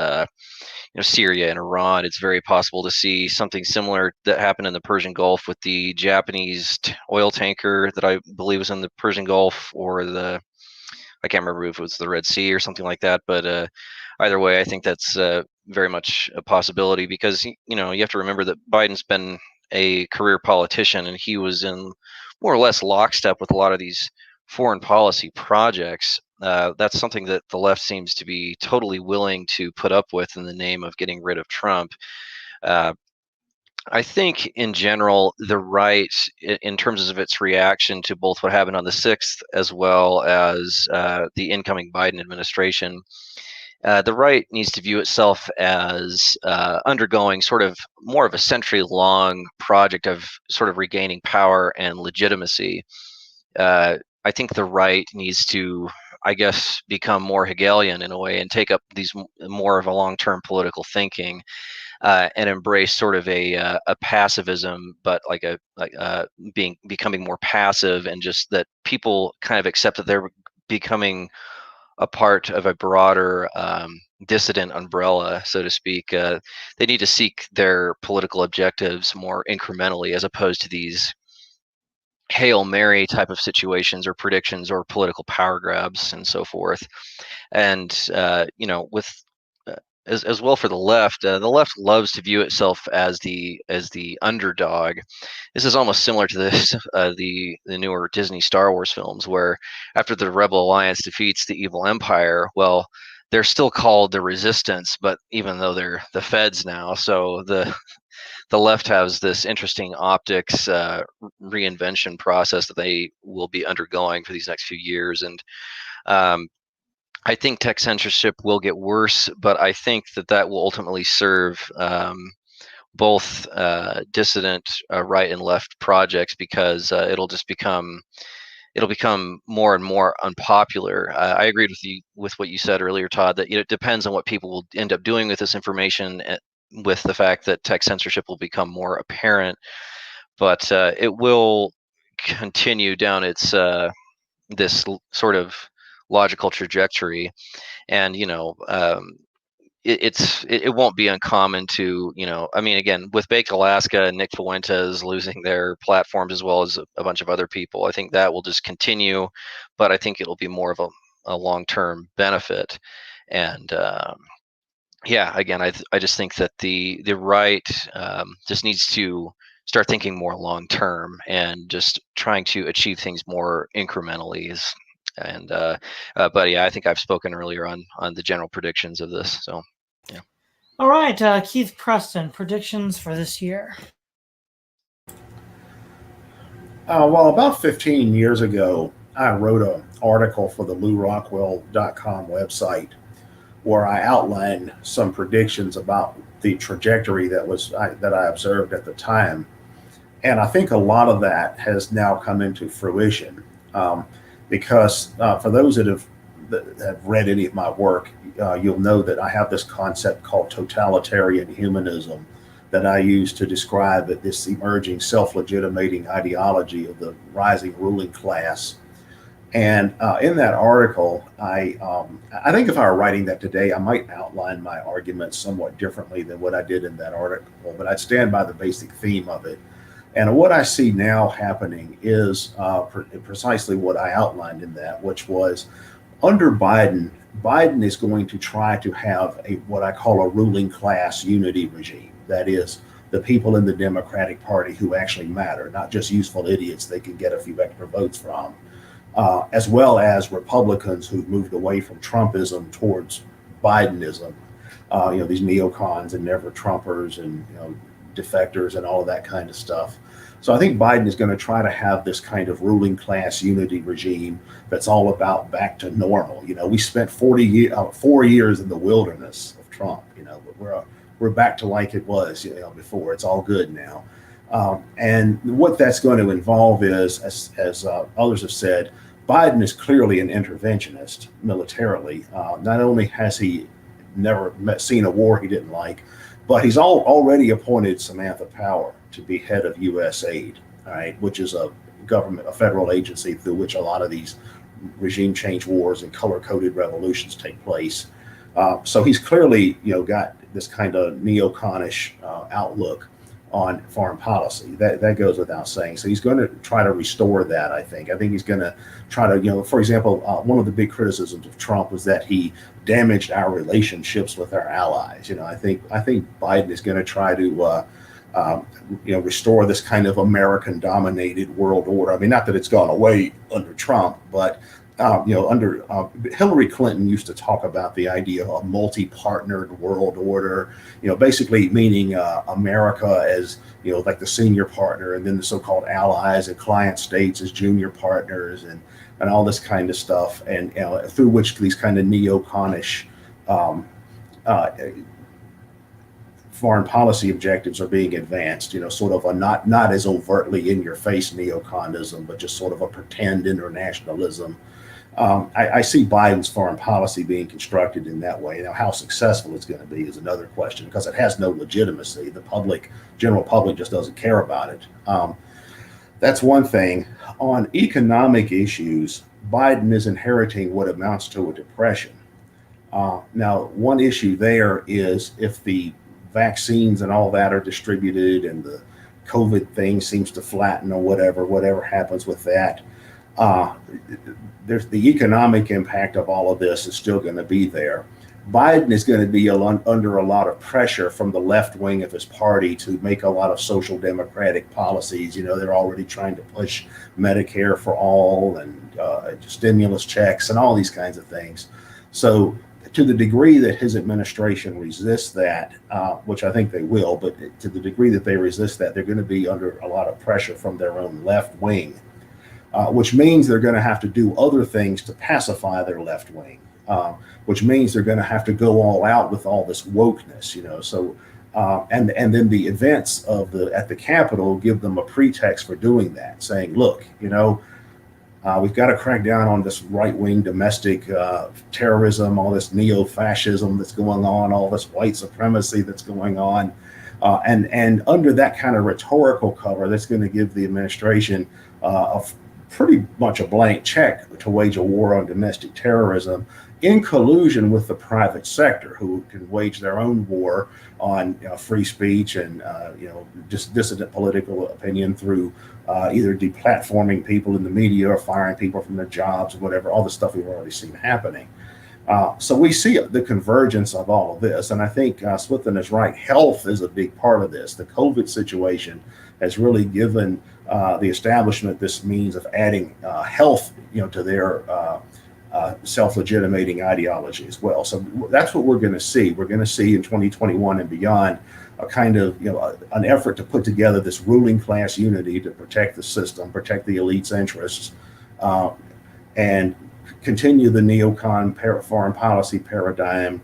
Syria and Iran. It's very possible to see something similar that happened in the Persian Gulf with the Japanese oil tanker that I believe was in the Persian Gulf, or I can't remember if it was the Red Sea or something like that. But either way, I think that's very much a possibility, because you have to remember that Biden's been a career politician, and he was in more or less lockstep with a lot of these foreign policy projects. That's something that the left seems to be totally willing to put up with in the name of getting rid of Trump. I think in general, the right, in terms of its reaction to both what happened on the 6th as well as the incoming Biden administration, the right needs to view itself as undergoing sort of more of a century-long project of sort of regaining power and legitimacy. I think the right needs to, I guess, become more Hegelian in a way and take up these more of a long-term political thinking. And embrace sort of a pacifism, but like becoming more passive, and just that people kind of accept that they're becoming a part of a broader dissident umbrella, so to speak. They need to seek their political objectives more incrementally, as opposed to these Hail Mary type of situations or predictions or political power grabs and so forth. And with as well for the left loves to view itself as the underdog. This is almost similar to this the newer Disney Star Wars films, where after the Rebel Alliance defeats the evil empire, well, they're still called the Resistance, but even though they're the Feds now. So the left has this interesting optics reinvention process that they will be undergoing for these next few years. And I think tech censorship will get worse, but I think that will ultimately serve both dissident right and left projects, because it'll become more and more unpopular. I agreed with what you said earlier, Todd, that it depends on what people will end up doing with this information, with the fact that tech censorship will become more apparent, but it will continue down its this sort of logical trajectory. And it won't be uncommon to, I mean, again, with Bake Alaska and Nick Fuentes losing their platforms, as well as a bunch of other people, I think that will just continue, but I think it'll be more of a long-term benefit. And again, I just think that the right just needs to start thinking more long-term and just trying to achieve things more incrementally. But yeah, I think I've spoken earlier on the general predictions of this. So, yeah. All right, Keith Preston, predictions for this year. Well, about 15 years ago, I wrote an article for the LouRockwell.com website where I outlined some predictions about the trajectory that I observed at the time. And I think a lot of that has now come into fruition. Because for those that have read any of my work, you'll know that I have this concept called totalitarian humanism that I use to describe this emerging self-legitimating ideology of the rising ruling class. And in that article, I think if I were writing that today, I might outline my arguments somewhat differently than what I did in that article, but I'd stand by the basic theme of it. And what I see now happening is precisely what I outlined in that, which was under Biden is going to try to have what I call a ruling class unity regime. That is, the people in the Democratic Party who actually matter, not just useful idiots they can get a few extra votes from, as well as Republicans who've moved away from Trumpism towards Bidenism. These neocons and never Trumpers and defectors and all of that kind of stuff. So I think Biden is going to try to have this kind of ruling class unity regime that's all about back to normal. We spent 4 years in the wilderness of Trump. But we're back to like it was before. It's all good now. And what that's going to involve is, as others have said, Biden is clearly an interventionist militarily. Not only has he never seen a war he didn't like, but he's already appointed Samantha Power to be head of U.S. aid, all right, which is a federal agency through which a lot of these regime change wars and color-coded revolutions take place. So he's clearly, got this kind of neoconish outlook on foreign policy. That goes without saying. So he's going to try to restore that, I think. I think he's going to try to, for example, one of the big criticisms of Trump was that he damaged our relationships with our allies. I think Biden is going to try to restore this kind of American-dominated world order. I mean, not that it's gone away under Trump, but under Hillary Clinton used to talk about the idea of a multi-partnered world order, basically meaning America as, like the senior partner, and then the so-called allies and client states as junior partners, and all this kind of stuff, and through which these kind of neoconish foreign policy objectives are being advanced, sort of a not as overtly in your face neoconism, but just sort of a pretend internationalism. I see Biden's foreign policy being constructed in that way. Now, how successful it's going to be is another question, because it has no legitimacy. The general public just doesn't care about it. That's one thing. On economic issues, Biden is inheriting what amounts to a depression. Now, one issue there is if the vaccines and all that are distributed and the COVID thing seems to flatten or whatever happens with that, there's the economic impact of all of this is still going to be there. Biden is going to be under a lot of pressure from the left wing of his party to make a lot of social democratic policies. They're already trying to push Medicare for all and stimulus checks and all these kinds of things. So to the degree that his administration resists that, which I think they will, but to the degree that they resist that, they're going to be under a lot of pressure from their own left wing. Which means they're going to have to do other things to pacify their left wing, which means they're going to have to go all out with all this wokeness, So, and then the events at the Capitol give them a pretext for doing that, saying, look, we've got to crack down on this right-wing domestic terrorism, all this neo-fascism that's going on, all this white supremacy that's going on, and under that kind of rhetorical cover, that's going to give the administration pretty much a blank check to wage a war on domestic terrorism in collusion with the private sector, who can wage their own war on free speech and just dissident political opinion through either deplatforming people in the media or firing people from their jobs or whatever, all the stuff we've already seen happening. So we see the convergence of all of this. And I think Swithun is right. Health is a big part of this. The COVID situation has really given the establishment this means of adding health, to their self-legitimating ideology as well. So that's what we're going to see. We're going to see in 2021 and beyond a kind of, an effort to put together this ruling class unity to protect the system, protect the elite's interests, and continue the neocon foreign policy paradigm,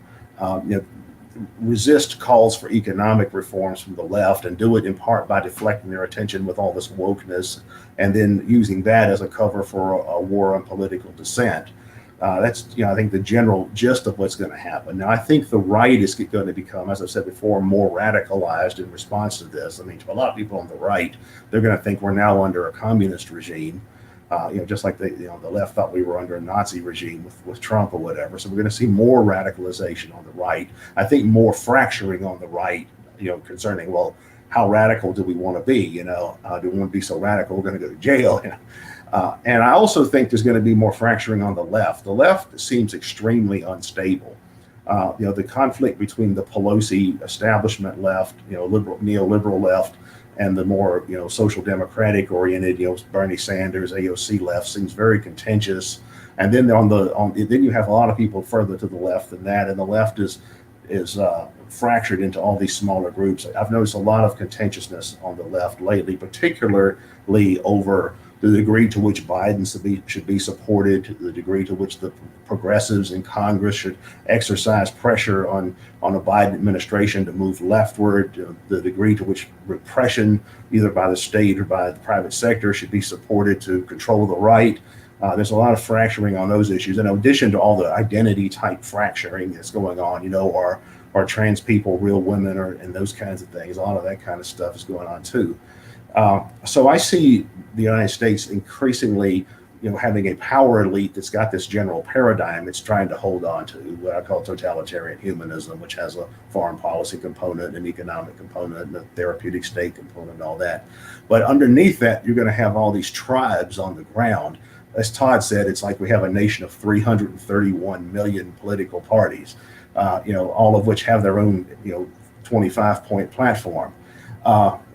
resist calls for economic reforms from the left, and do it in part by deflecting their attention with all this wokeness, and then using that as a cover for a war on political dissent. That's, I think the general gist of what's going to happen. Now, I think the right is going to become, as I've said before, more radicalized in response to this. I mean, to a lot of people on the right, they're going to think we're now under a communist regime. Just like the left thought we were under a Nazi regime with Trump or whatever. So we're going to see more radicalization on the right. I think more fracturing on the right, concerning, well, how radical do we want to be? Do we want to be so radical we're going to go to jail? And I also think there's going to be more fracturing on the left. The left seems extremely unstable. The conflict between the Pelosi establishment left, neoliberal left, and the more, social democratic oriented, Bernie Sanders, AOC left seems very contentious. And then then you have a lot of people further to the left than that, and the left is fractured into all these smaller groups. I've noticed a lot of contentiousness on the left lately, particularly over the degree to which Biden should be supported, the degree to which the progressives in Congress should exercise pressure on a Biden administration to move leftward, the degree to which repression, either by the state or by the private sector, should be supported to control the right. There's a lot of fracturing on those issues. In addition to all the identity type fracturing that's going on, are trans people real women, and those kinds of things. A lot of that kind of stuff is going on too. So I see the United States increasingly, having a power elite that's got this general paradigm it's trying to hold on to, what I call totalitarian humanism, which has a foreign policy component, an economic component, and a therapeutic state component, and all that. But underneath that, you're going to have all these tribes on the ground. As Todd said, it's like we have a nation of 331 million political parties, all of which have their own, 25-point platform.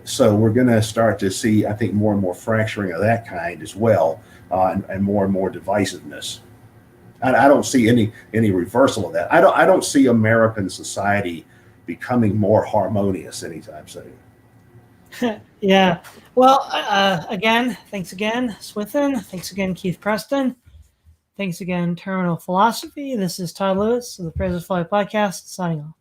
So we're going to start to see, I think, more and more fracturing of that kind as well, and more divisiveness. I don't see any reversal of that. I don't see American society becoming more harmonious anytime soon. Yeah. Well, again, thanks again, Swithun. Thanks again, Keith Preston. Thanks again, Terminal Philosophy. This is Todd Lewis of the Praise of Folly podcast, signing off.